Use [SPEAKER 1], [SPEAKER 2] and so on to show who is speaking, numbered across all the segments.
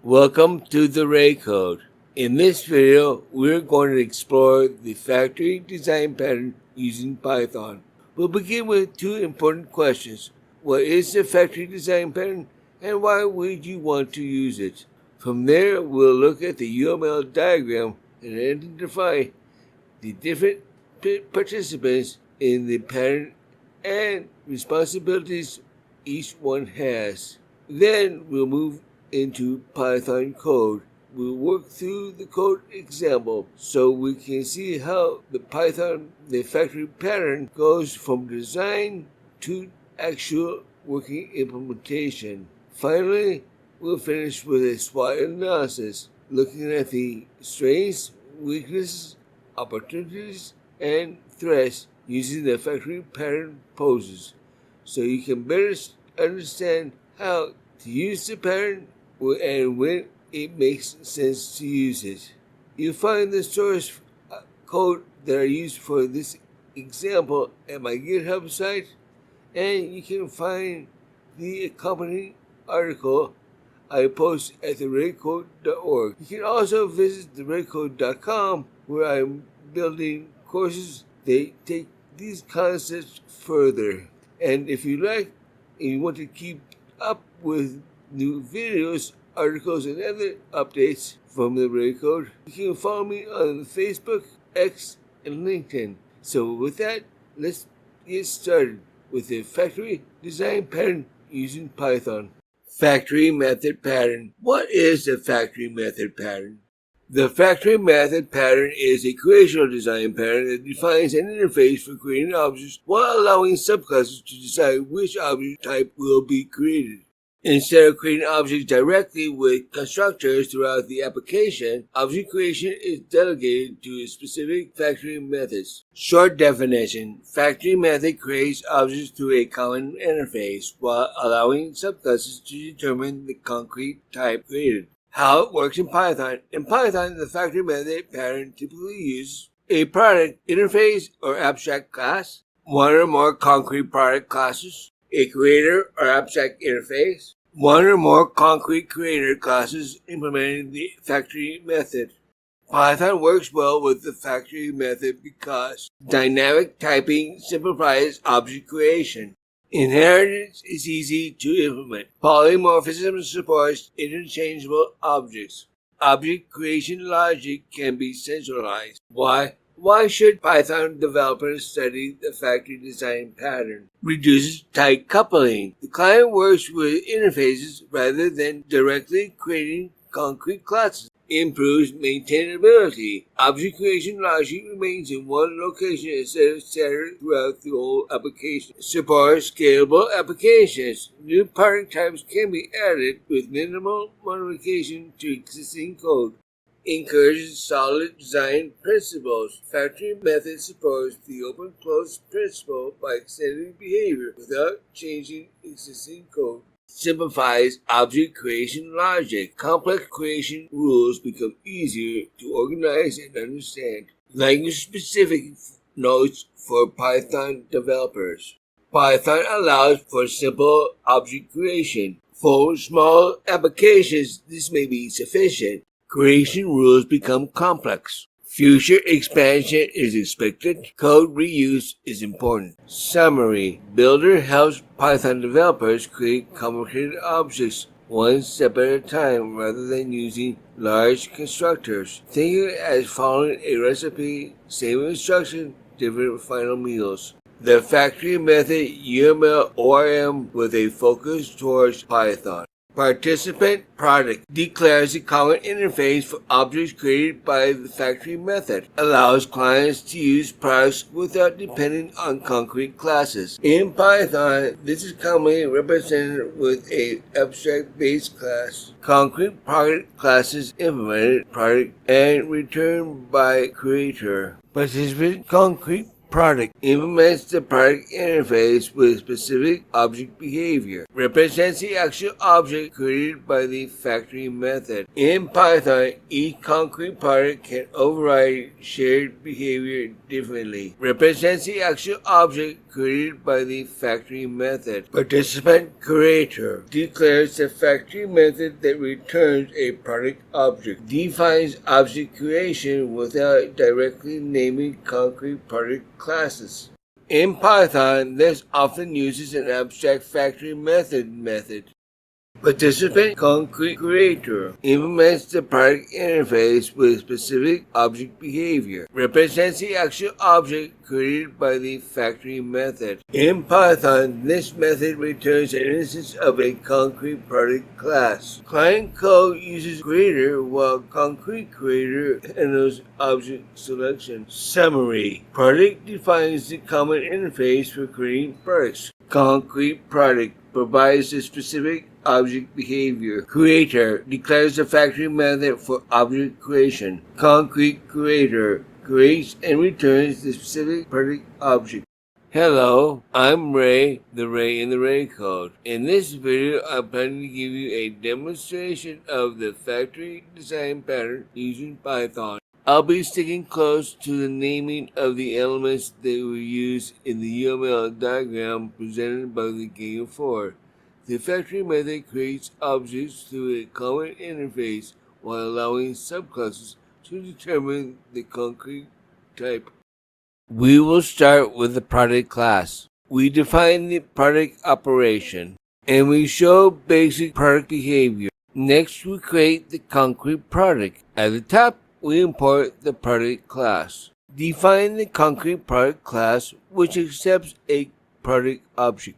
[SPEAKER 1] Welcome to the Ray Code. In this video, we're going to explore the factory design pattern using Python. We'll begin with two important questions. What is the factory design pattern and why would you want to use it? From there, we'll look at the UML diagram and identify the different participants in the pattern and responsibilities each one has. Then we'll move into Python code. We'll work through the code example so we can see how the factory pattern goes from design to actual working implementation. Finally, we'll finish with a SWOT analysis, looking at the strengths, weaknesses, opportunities, and threats using the factory pattern poses, so you can better understand how to use the pattern and when it makes sense to use it. You'll find the source code that I used for this example at my GitHub site, and you can find the accompanying article I post at theraycode.org. You can also visit theraycode.com, where I'm building courses that take these concepts further. And if you like and you want to keep up with new videos, articles, and other updates from the Ray Code, you can follow me on Facebook, X, and LinkedIn. So with that, let's get started with the factory design pattern using Python. Factory method pattern. What is the factory method pattern? The factory method pattern is a creational design pattern that defines an interface for creating objects while allowing subclasses to decide which object type will be created. Instead of creating objects directly with constructors throughout the application, object creation is delegated to specific factory methods. Short definition: factory method creates objects through a common interface while allowing subclasses to determine the concrete type created. How it works in Python. In Python, the factory method pattern typically uses a product interface or abstract class, one or more concrete product classes, a creator or abstract interface, one or more concrete creator classes implementing the factory method. Python works well with the factory method because dynamic typing simplifies object creation. Inheritance is easy to implement. Polymorphism supports interchangeable objects. Object creation logic can be centralized. Why should Python developers study the factory design pattern? Reduces tight coupling. The client works with interfaces rather than directly creating concrete classes. Improves maintainability. Object creation logic remains in one location instead of scattered throughout the whole application. Supports scalable applications. New product types can be added with minimal modification to existing code. Encourages solid design principles. Factory method supports the open-close principle by extending behavior without changing existing code. Simplifies object creation logic. Complex creation rules become easier to organize and understand. Language-specific notes for Python developers. Python allows for simple object creation. For small applications, this may be sufficient. Creation rules become complex. Future expansion is expected. Code reuse is important. Summary: Builder helps Python developers create complicated objects one step at a time rather than using large constructors. Think of it as following a recipe, same instruction, different final meals. The factory method UML ORM with a focus towards Python. Participant product declares a common interface for objects created by the factory method. Allows clients to use products without depending on concrete classes. In Python, this is commonly represented with an abstract base class. Concrete product classes implemented product and returned by creator. Participant concrete Product implements the product interface with specific object behavior. Represents the actual object created by the factory method. In Python, each concrete product can override shared behavior differently. Represents the actual object created by the factory method. Participant creator declares the factory method that returns a product object. Defines object creation without directly naming concrete product classes. In Python, this often uses an abstract factory method. Participant concrete creator implements the product interface with specific object behavior. Represents the actual object created by the factory method. In Python, this method returns an instance of a concrete product class. Client code uses creator while concrete creator handles object selection. Summary: product defines the common interface for creating products. Concrete product provides the specific object behavior. Creator declares the factory method for object creation. Concrete creator creates and returns the specific product object. Hello, I'm Ray, the Ray in the Ray code. In this video, I'm planning to give you a demonstration of the factory design pattern using Python. I'll be sticking close to the naming of the elements that were used in the UML diagram presented by the Game 4. The factory method creates objects through a common interface while allowing subclasses to determine the concrete type. We will start with the product class. We define the product operation, and we show basic product behavior. Next, we create the concrete product. At the top, we import the product class. Define the concrete product class, which accepts a product object.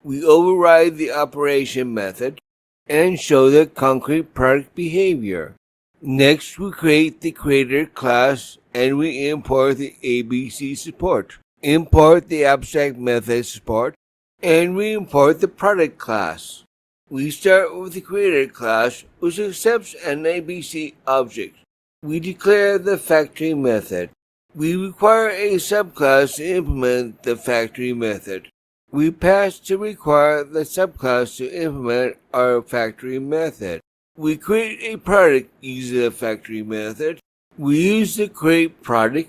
[SPEAKER 1] We override the operation method and show the concrete product behavior. Next, we create the creator class and we import the ABC support. Import the abstract method support and we import the product class. We start with the creator class, which accepts an ABC object. We declare the factory method. We require a subclass to implement the factory method. We pass to require the subclass to implement our factory method. We create a product using the factory method. We use the create product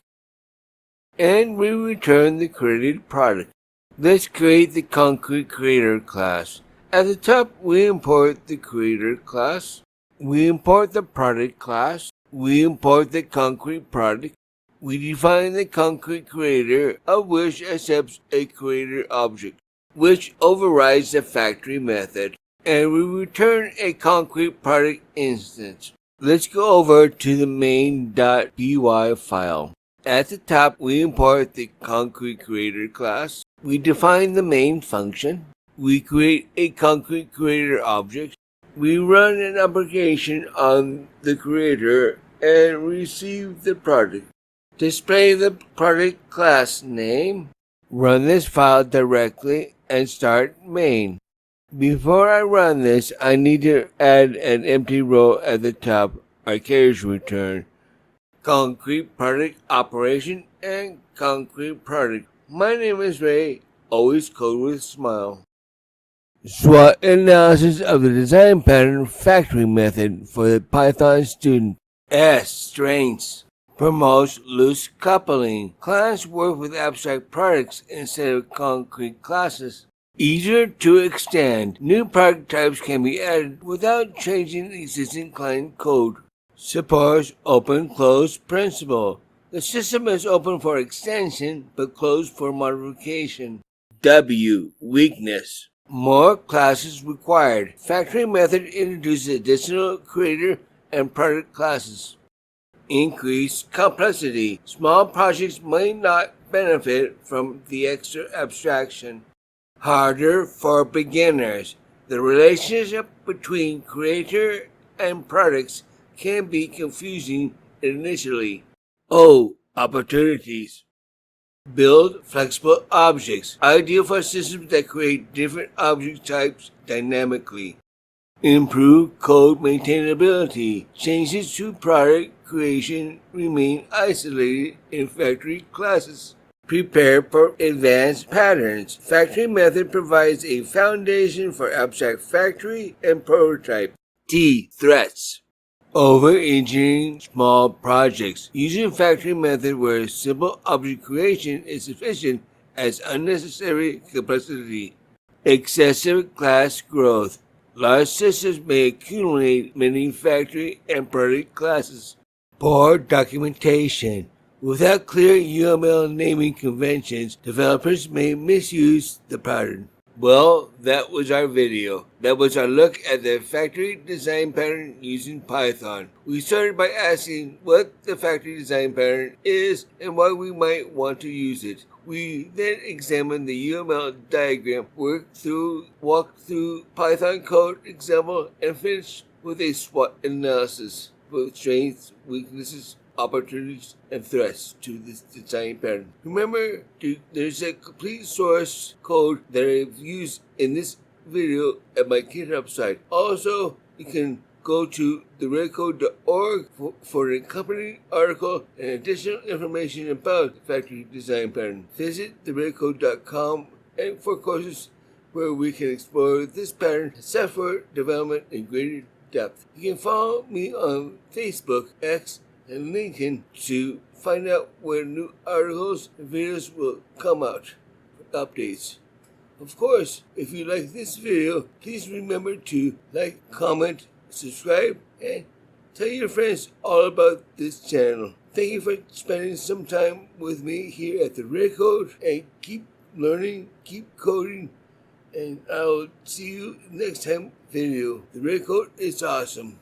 [SPEAKER 1] and we return the created product. Let's create the concrete creator class. At the top, we import the creator class. We import the product class. We import the concrete product. We define the concrete creator, of which accepts a creator object, which overrides the factory method, and we return a concrete product instance. Let's go over to the main.py file. At the top, we import the concrete creator class. We define the main function. We create a concrete creator object. We run an application on the creator and receive the product. Display the product class name. Run this file directly and start main. Before I run this, I need to add an empty row at the top, our carriage return, concrete product operation, and concrete product. My name is Ray, always code with smile. SWOT analysis of the design pattern factory method for the Python student. Strengths. Promotes loose coupling. Clients work with abstract products instead of concrete classes. Easier to extend. New product types can be added without changing existing client code. Supports open-close principle. The system is open for extension but closed for modification. Weakness. More classes required. Factory method introduces additional creator and product classes. Increased complexity. Small projects may not benefit from the extra abstraction. Harder for beginners. The relationship between creator and products can be confusing initially. Opportunities. Build flexible objects. Ideal for systems that create different object types dynamically. Improve code maintainability. Changes to product creation remain isolated in factory classes. Prepare for advanced patterns. Factory method provides a foundation for abstract factory and prototype. T. Threats. Over-engineering small projects. Using factory method where simple object creation is sufficient as unnecessary complexity. Excessive class growth. Large systems may accumulate many factory and product classes. Poor documentation. Without clear UML naming conventions, developers may misuse the pattern. Well, that was our video. That was our look at the factory design pattern using Python. We started by asking what the factory design pattern is and why we might want to use it. We then examined the UML diagram, walked through Python code example, and finished with a SWOT analysis for strengths, weaknesses, opportunities, and threats to this design pattern. Remember, there's a complete source code that I've used in this video at my GitHub site. Also, you can go to theredcode.org for an accompanying article and additional information about the factory design pattern. Visit theredcode.com and for courses where we can explore this pattern, software development in greater depth. You can follow me on Facebook, X, and LinkedIn to find out when new articles and videos will come out for updates. Of course, if you like this video, please remember to like, comment, subscribe, and tell your friends all about this channel. Thank you for spending some time with me here at the Red Code, and keep learning, keep coding, and I'll see you next time video. The Red Code is awesome.